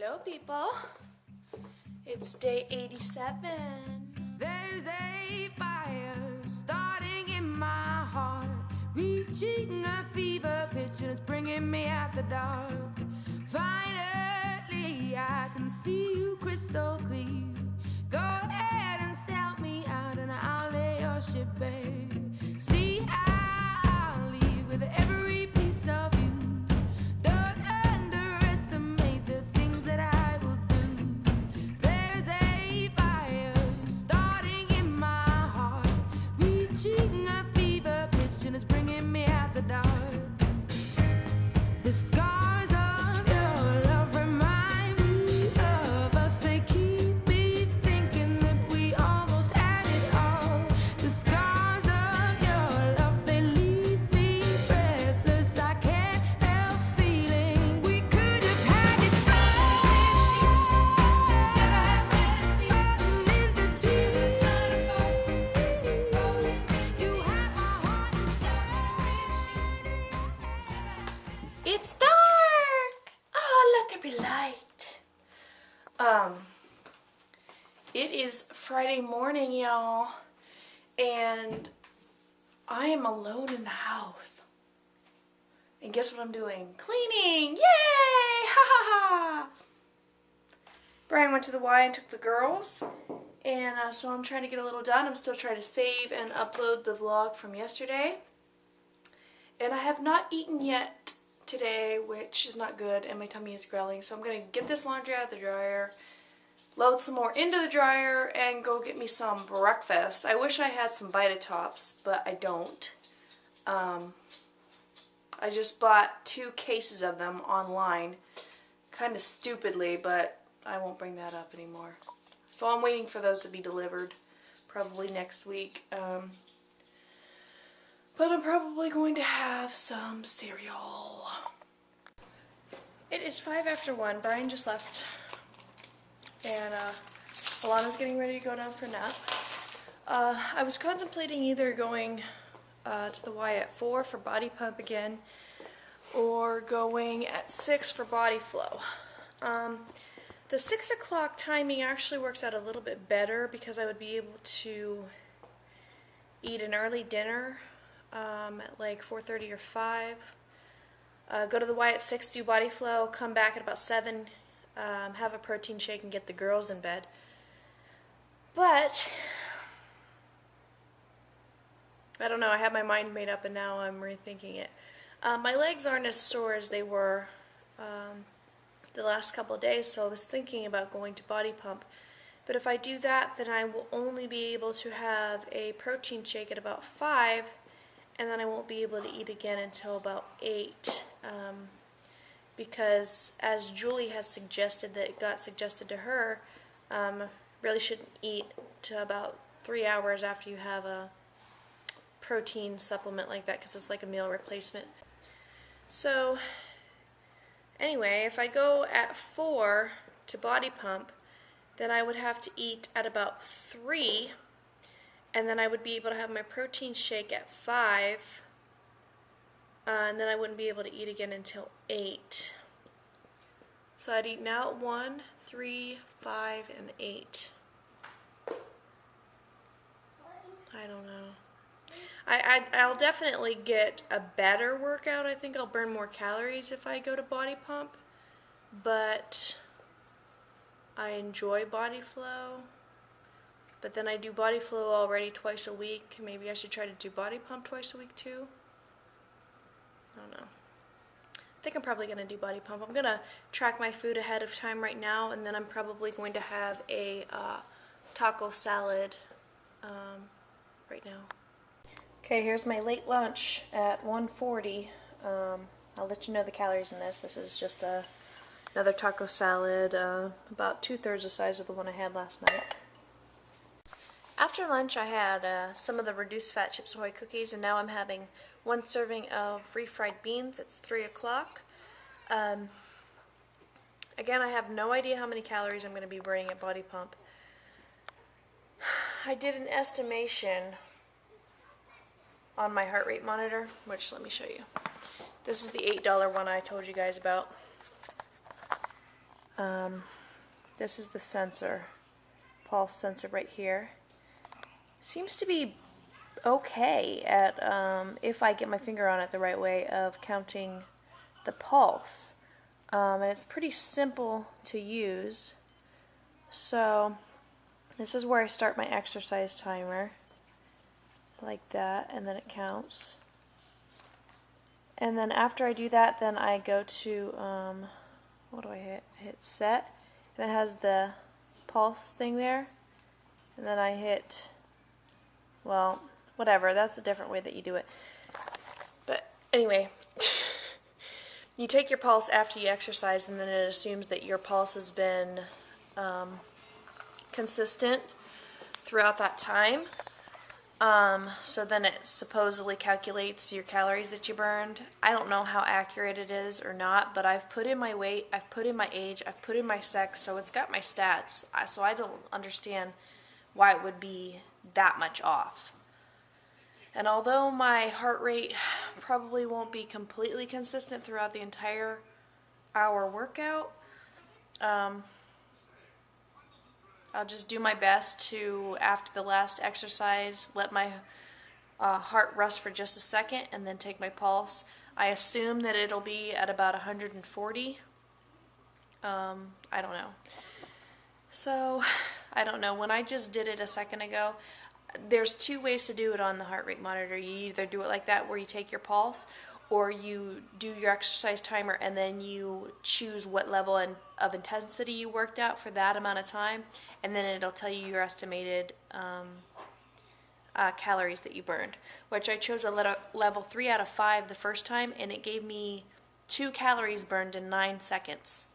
Hello, people. It's day 87. There's a fire starting in my heart, reaching a fever pitch and it's bringing me out the dark. Finally, I can see you crystal clear. Go ahead and sell me out and I'll lay your ship bare. See, I'll leave with every piece of you. Don't underestimate the things that I will do. There's a fire starting in my heart, reaching a fever pitch and it's bringing me out the dark. The scars of your love remind me of us. They keep me thinking that we almost had it all. The scars of your love, they leave me breathless. I can't help feeling we could have had it all. In the deep, you have my heart and soul. It's dark. Oh, let there be light. It is Friday morning, y'all, and I am alone in the house. And guess what I'm doing? Cleaning! Yay! Ha ha ha! Brian went to the Y and took the girls, and so I'm trying to get a little done. I'm still trying to save and upload the vlog from yesterday. And I have not eaten yet today, which is not good, and my tummy is growling. So I'm going to get this laundry out of the dryer, load some more into the dryer, and go get me some breakfast. I wish I had some Vitatops, but I don't. I just bought 2 cases of them online, kind of stupidly, but I won't bring that up anymore. So I'm waiting for those to be delivered, probably next week. But I'm probably going to have some cereal. It is 5 after 1. Brian just left. And Alana's getting ready to go down for a nap. I was contemplating either going to the Y at 4 for body pump again, or going at 6 for body flow. The 6 o'clock timing actually works out a little bit better because I would be able to eat an early dinner at like 4:30 or 5. Go to the Y at 6, do body flow, come back at about 7, have a protein shake and get the girls in bed. But I don't know, I had my mind made up and now I'm rethinking it. My legs aren't as sore as they were the last couple of days, so I was thinking about going to body pump. But if I do that, then I will only be able to have a protein shake at about 5, and then I won't be able to eat again until about 8. Because as Julie has suggested, that it got suggested to her, really shouldn't eat to about 3 hours after you have a protein supplement like that, because it's like a meal replacement. So anyway, if I go at 4 to body pump, then I would have to eat at about 3, and then I would be able to have my protein shake at 5, and then I wouldn't be able to eat again until 8. So I'd eat now at 1, 3, 5, and 8. I don't know. I'll definitely get a better workout. I think I'll burn more calories if I go to body pump, but I enjoy body flow. But then I do body flow already twice a week. Maybe I should try to do body pump twice a week too. I don't know. I think I'm probably going to do body pump. I'm going to track my food ahead of time right now, and then I'm probably going to have a taco salad right now. Okay, here's my late lunch at 1:40. I'll let you know the calories in this. This is just another taco salad, about 2/3 the size of the one I had last night. After lunch, I had some of the reduced fat Chips Ahoy cookies, and now I'm having 1 serving of refried beans. It's 3 o'clock. Again, I have no idea how many calories I'm going to be burning at body pump. I did an estimation on my heart rate monitor, which let me show you. This is the $8 one I told you guys about. This is the sensor, pulse sensor right here. Seems to be okay at, if I get my finger on it the right way, of counting the pulse. And it's pretty simple to use. So this is where I start my exercise timer, like that, and then it counts. And then after I do that, then I go to, what do I hit? Hit set, and it has the pulse thing there. And then I hit, well, whatever, that's a different way that you do it. But anyway, you take your pulse after you exercise, and then it assumes that your pulse has been consistent throughout that time. So then it supposedly calculates your calories that you burned. I don't know how accurate it is or not, but I've put in my weight, I've put in my age, I've put in my sex, so it's got my stats. So I don't understand why it would be that much off. And although my heart rate probably won't be completely consistent throughout the entire hour workout, I'll just do my best to, after the last exercise, let my heart rest for just a second and then take my pulse. I assume that it'll be at about 140. I don't know. So, I don't know. When I just did it a second ago, there's two ways to do it on the heart rate monitor. You either do it like that, where you take your pulse, or you do your exercise timer and then you choose what level of intensity you worked out for that amount of time, and then it'll tell you your estimated calories that you burned, which I chose a level 3 out of 5 the first time, and it gave me 2 calories burned in 9 seconds.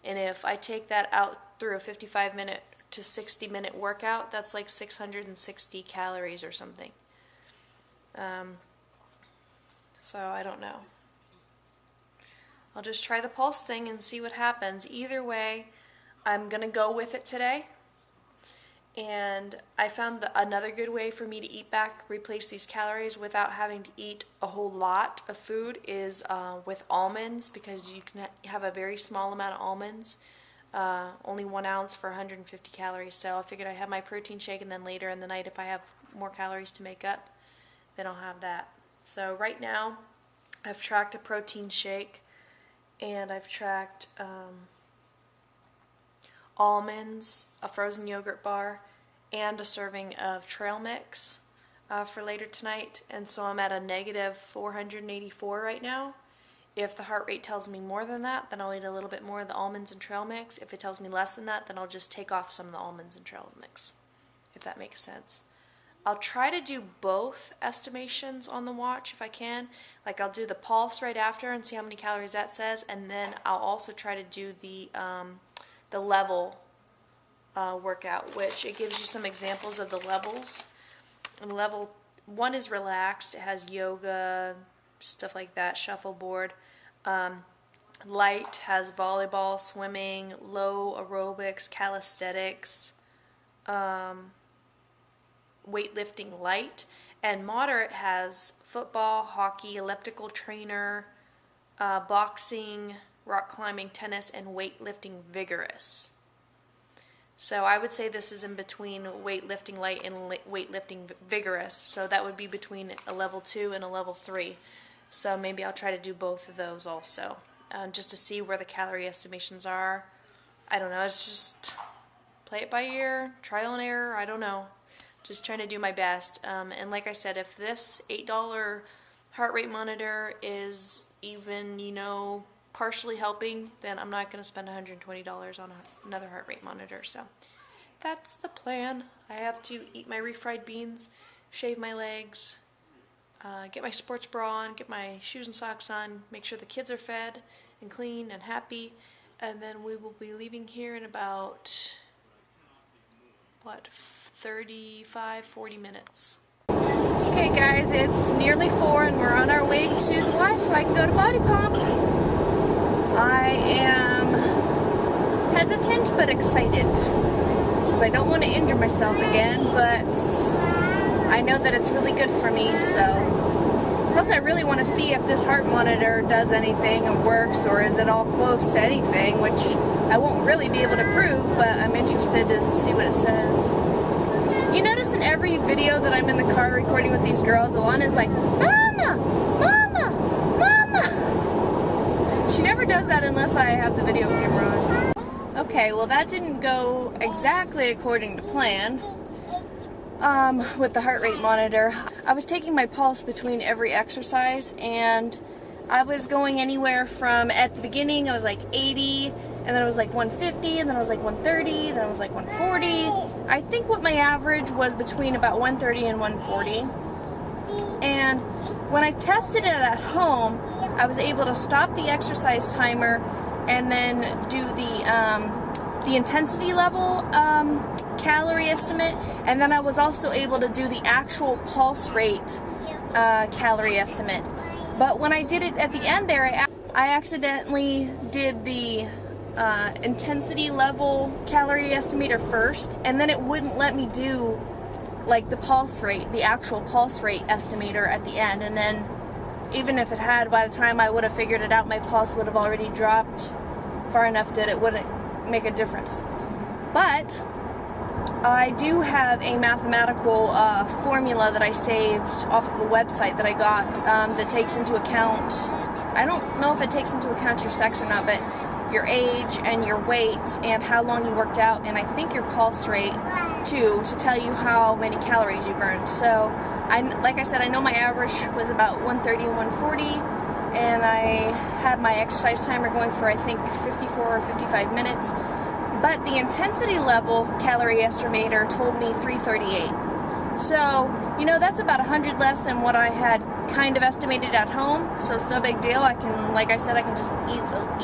And if I take that out through a 55-minute to 60-minute workout, that's like 660 calories or something. So I don't know. I'll just try the pulse thing and see what happens. Either way, I'm going to go with it today. And I found another good way for me to eat back, replace these calories without having to eat a whole lot of food is with almonds, because you can have a very small amount of almonds, only 1 ounce for 150 calories. So I figured I'd have my protein shake, and then later in the night, if I have more calories to make up, then I'll have that. So right now, I've tracked a protein shake, and I've tracked almonds, a frozen yogurt bar, and a serving of trail mix for later tonight. And so I'm at a negative 484 right now. If the heart rate tells me more than that, then I'll eat a little bit more of the almonds and trail mix. If it tells me less than that, then I'll just take off some of the almonds and trail mix, if that makes sense. I'll try to do both estimations on the watch if I can. Like, I'll do the pulse right after and see how many calories that says, and then I'll also try to do the level workout, which it gives you some examples of the levels. And level 1 is relaxed. It has yoga, stuff like that, shuffleboard. Light has volleyball, swimming, low aerobics, calisthenics, weightlifting light, and moderate has football, hockey, elliptical trainer, boxing, rock climbing, tennis, and weightlifting vigorous. So I would say this is in between weightlifting light and weightlifting vigorous, so that would be between a level 2 and a level 3. So maybe I'll try to do both of those also, just to see where the calorie estimations are. I don't know, it's just play it by ear, trial and error, I don't know. Just trying to do my best. And like I said, if this $8 heart rate monitor is even, partially helping, then I'm not going to spend $120 on another heart rate monitor. So that's the plan. I have to eat my refried beans, shave my legs, get my sports bra on, get my shoes and socks on, make sure the kids are fed and clean and happy, and then we will be leaving here in about, 40 minutes. Okay guys, it's nearly 4 and we're on our way to the Y so I can go to Body Pump. I am hesitant but excited because I don't want to injure myself again, but I know that it's really good for me, so. Plus I really want to see if this heart monitor does anything and works, or is it all close to anything, which I won't really be able to prove, but I'm interested to see what it says. You notice in every video that I'm in the car recording with these girls, Alana's like, Mama! Mama! Mama! She never does that unless I have the video camera on. Okay, well that didn't go exactly according to plan. With the heart rate monitor. I was taking my pulse between every exercise, and I was going anywhere from, at the beginning I was like 80, and then I was like 150, and then I was like 130, then I was like 140. I think what my average was between about 130 and 140. And when I tested it at home, I was able to stop the exercise timer and then do the intensity level calorie estimate, and then I was also able to do the actual pulse rate calorie estimate. But when I did it at the end there, I accidentally did the intensity level calorie estimator first, and then it wouldn't let me do like the pulse rate, the actual pulse rate estimator at the end. And then even if it had, by the time I would have figured it out, my pulse would have already dropped far enough that it wouldn't make a difference. But I do have a mathematical formula that I saved off of a website that I got that takes into account, I don't know if it takes into account your sex or not, but your age and your weight and how long you worked out, and I think your pulse rate too, to tell you how many calories you burned. So, like I said, I know my average was about 130 and 140, and I had my exercise timer going for I think 54 or 55 minutes. But the intensity level calorie estimator told me 338. So, you know, that's about 100 less than what I had kind of estimated at home. So it's no big deal. I can, like I said, I can just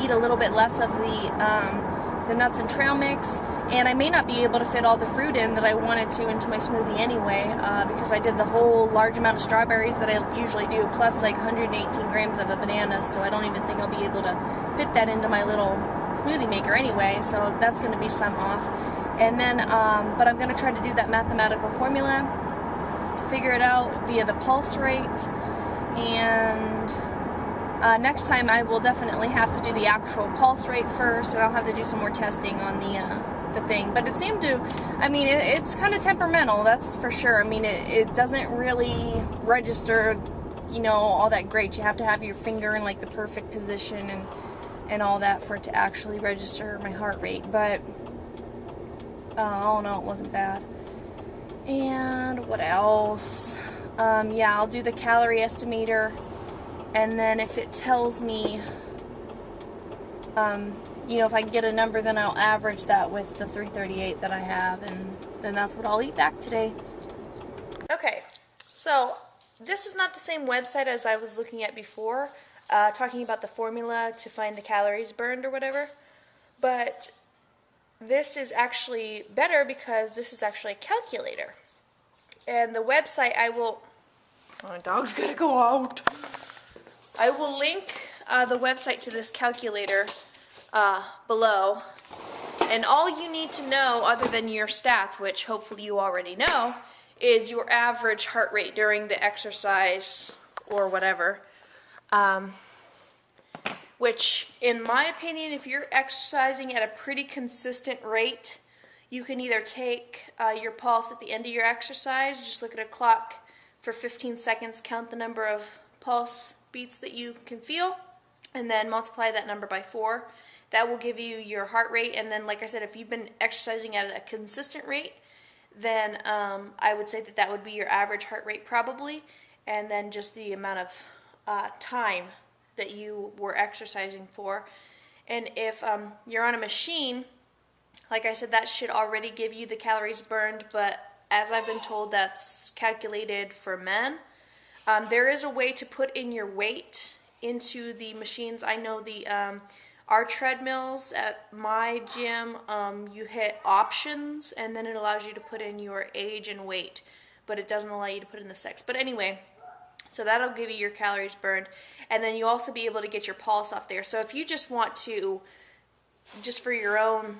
eat a little bit less of the nuts and trail mix. And I may not be able to fit all the fruit in that I wanted to into my smoothie anyway, because I did the whole large amount of strawberries that I usually do, plus like 118 grams of a banana. So I don't even think I'll be able to fit that into my little smoothie maker anyway, so that's going to be some off. And then, but I'm going to try to do that mathematical formula to figure it out via the pulse rate. And next time I will definitely have to do the actual pulse rate first, and I'll have to do some more testing on the thing. But it seemed to, I mean, it's kind of temperamental, that's for sure. I mean, it doesn't really register, you know, all that great. You have to have your finger in like the perfect position and all that for it to actually register my heart rate. But oh no, it wasn't bad. And what else? Yeah, I'll do the calorie estimator, and then if it tells me, you know, if I can get a number, then I'll average that with the 338 that I have, and then that's what I'll eat back today. Okay, so this is not the same website as I was looking at before, talking about the formula to find the calories burned or whatever, but this is actually better because this is actually a calculator. And the website my dog's gonna go out. I will link the website to this calculator below. And all you need to know, other than your stats, which hopefully you already know, is your average heart rate during the exercise or whatever. Which, in my opinion, if you're exercising at a pretty consistent rate, you can either take your pulse at the end of your exercise, just look at a clock for 15 seconds, count the number of pulse beats that you can feel, and then multiply that number by 4. That will give you your heart rate. And then, like I said, if you've been exercising at a consistent rate, then I would say that that would be your average heart rate probably, and then just the amount of time that you were exercising for. And if you're on a machine, like I said, that should already give you the calories burned, but as I've been told, that's calculated for men. There is a way to put in your weight into the machines. I know our treadmills at my gym, you hit options, and then it allows you to put in your age and weight, but it doesn't allow you to put in the sex. But anyway, so that'll give you your calories burned, and then you'll also be able to get your pulse off there. So if you just want to, just for your own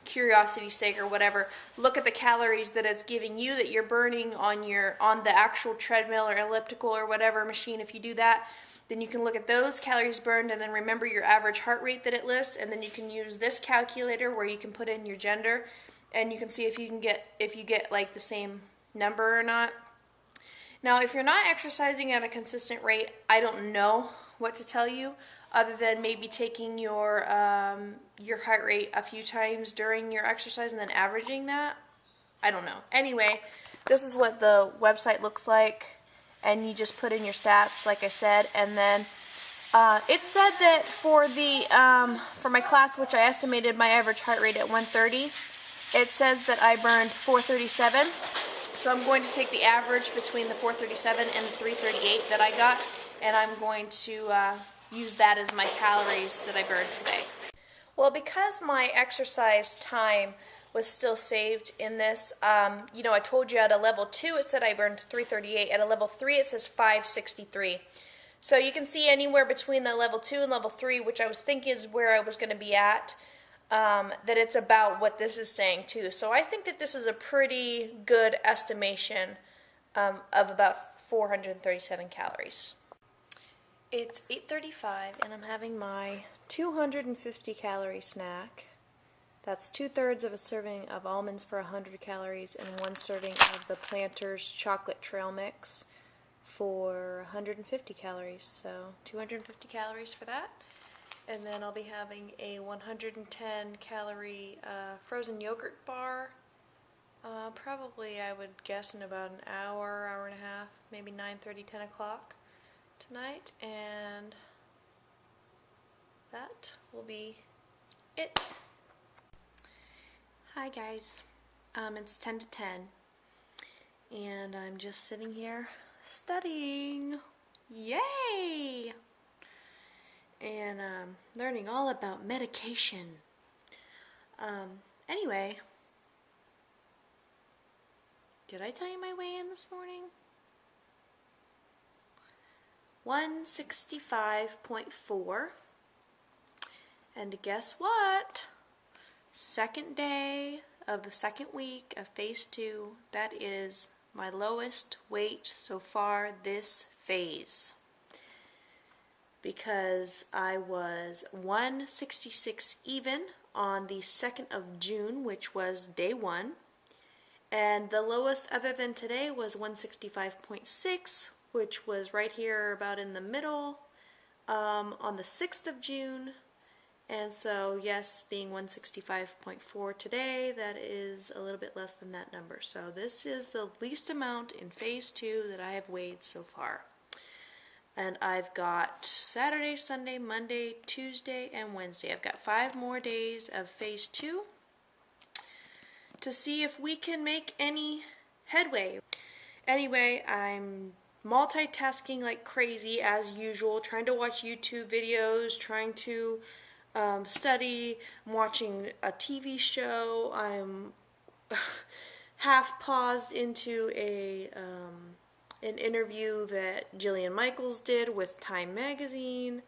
curiosity's sake or whatever, look at the calories that it's giving you that you're burning on the actual treadmill or elliptical or whatever machine. If you do that, Then you can look at those calories burned and then remember your average heart rate that it lists, and then you can use this calculator where you can put in your gender and you can see if you get like the same number or not. Now, if you're not exercising at a consistent rate, I don't know what to tell you other than maybe taking your heart rate a few times during your exercise and then averaging that. I don't know. Anyway, this is what the website looks like, and you just put in your stats, like I said, and then it said that for my class, which I estimated my average heart rate at 130, it says that I burned 437. So I'm going to take the average between the 437 and the 338 that I got, and I'm going to use that as my calories that I burned today. Well, because my exercise time was still saved in this, you know, I told you at a level 2 it said I burned 338. At a level 3 it says 563. So you can see anywhere between the level 2 and level 3, which I was thinking is where I was going to be at, that it's about what this is saying too. So I think that this is a pretty good estimation of about 437 calories. It's 8:35 and I'm having my 250 calorie snack. That's 2/3 of a serving of almonds for 100 calories and 1 serving of the Planters chocolate trail mix for 150 calories. So 250 calories for that. And then I'll be having a 110 calorie frozen yogurt bar. Probably, I would guess, in about an hour, hour and a half, maybe 9:30, 10 o'clock tonight. And that will be it. Hi guys, it's 10 to 10 and I'm just sitting here studying. Yay! And learning all about medication. Anyway, did I tell you my weigh-in this morning? 165.4. And guess what? Second day of the second week of phase 2. That is my lowest weight so far this phase. Because I was 166 even on the 2nd of June, which was day 1. And the lowest other than today was 165.6, which was right here about in the middle on the 6th of June. And so, yes, being 165.4 today, that is a little bit less than that number. So this is the least amount in phase 2 that I have weighed so far. And I've got Saturday, Sunday, Monday, Tuesday, and Wednesday. I've got 5 more days of phase 2 to see if we can make any headway. Anyway, I'm multitasking like crazy as usual, trying to watch YouTube videos, trying to study. I'm watching a TV show. I'm half paused into an interview that Jillian Michaels did with Time Magazine.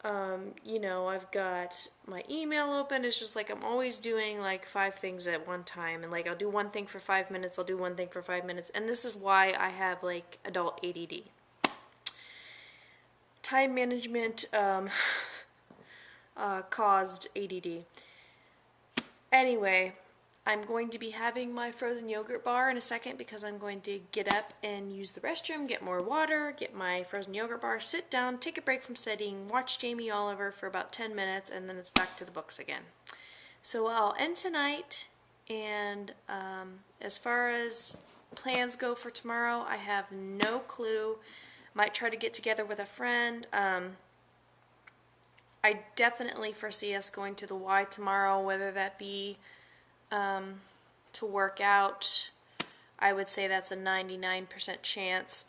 You know, I've got my email open. It's just like I'm always doing like 5 things at one time, and like I'll do one thing for 5 minutes, I'll do one thing for 5 minutes, and this is why I have like adult ADD. Time management caused ADD. Anyway, I'm going to be having my frozen yogurt bar in a second because I'm going to get up and use the restroom, get more water, get my frozen yogurt bar, sit down, take a break from studying, watch Jamie Oliver for about 10 minutes, and then it's back to the books again. So I'll end tonight, and as far as plans go for tomorrow, I have no clue. Might try to get together with a friend. I definitely foresee us going to the Y tomorrow, whether that be to work out. I would say that's a 99% chance.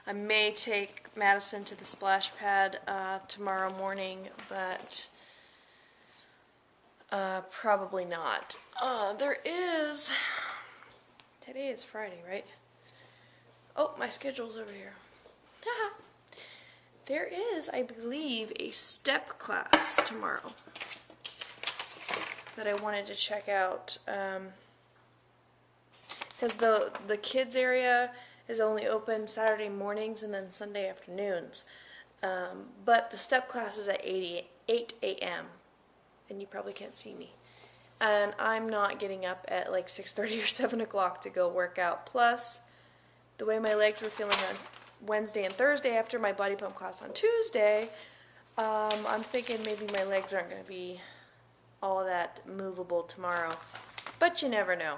I may take Madison to the splash pad tomorrow morning, but probably not. Today is Friday, right? Oh, my schedule's over here. There is, I believe, a step class tomorrow that I wanted to check out, because the kids area is only open Saturday mornings and then Sunday afternoons. But the step class is at 8 a.m. and you probably can't see me. And I'm not getting up at like 6:30 or 7 o'clock to go work out. Plus, the way my legs were feeling on Wednesday and Thursday after my body pump class on Tuesday, I'm thinking maybe my legs aren't going to be all that movable tomorrow. But you never know.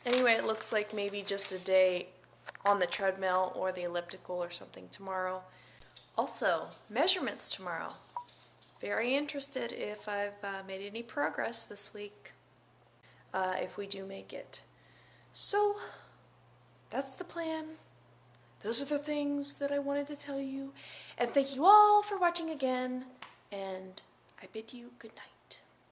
Anyway, it looks like maybe just a day on the treadmill or the elliptical or something tomorrow. Also, measurements tomorrow. Very interested if I've made any progress this week, if we do make it. So, that's the plan. Those are the things that I wanted to tell you. And thank you all for watching again, and I bid you good night.